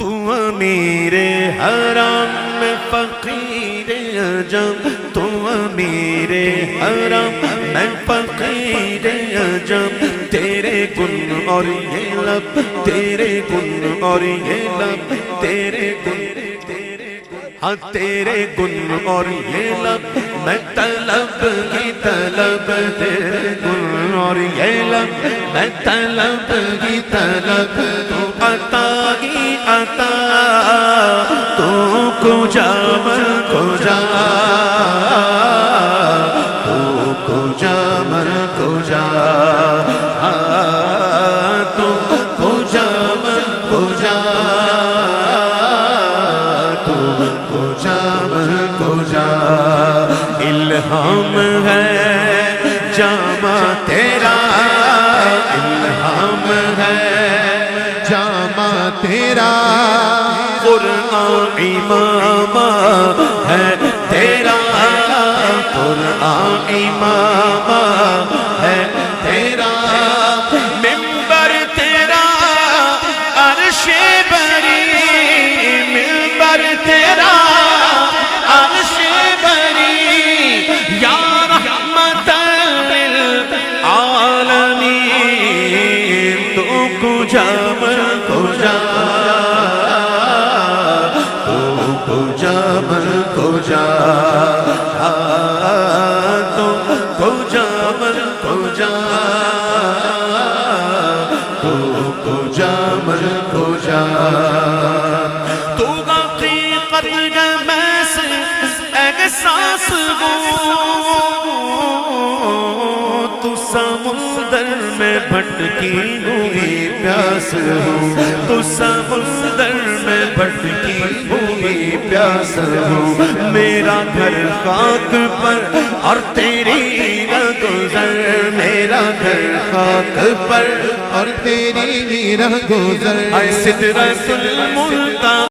تو امیر حرم میں فقیر عجم، تو امیر حرم میں فقیر عجم، تیرے گن اور یہ لب، تیرے گن اور یہ لب، تیرے گن، ہاں تیرے گن اور یہ لب، میں طلب کی طلب، تیرے گن اور یہ لب، میں طلب کی طلب، تو عطا ہی عطا، تو کجا من کجا، تو کجا من کجا، تو کجا من کجا، تو کجا من کجا، الہام ہے جامع تیرا، الہام ہے جامع تیرا، قرآن امام ہے تیرا، قرآن امام ہے تیرا، منبر تیرا عرش بری، منبر تیرا عرش بری، یا رحمت للعالمین، تو کجا من کجا، تو کجا من کجا، تو کجا من کجا، تو کجا من کجا، تو حقیقت میں سے احساس ہو، تو سمندر میں بھٹکی ہوئی پیاس ہو، تو سمندر میں بھٹکی ہوئی پیاس ہو، میرا گھر خاک پر اور تیری رہ گزر، میرا گھر خاک پر اور تیری رہ گزر، اے سدرۃ المنتہی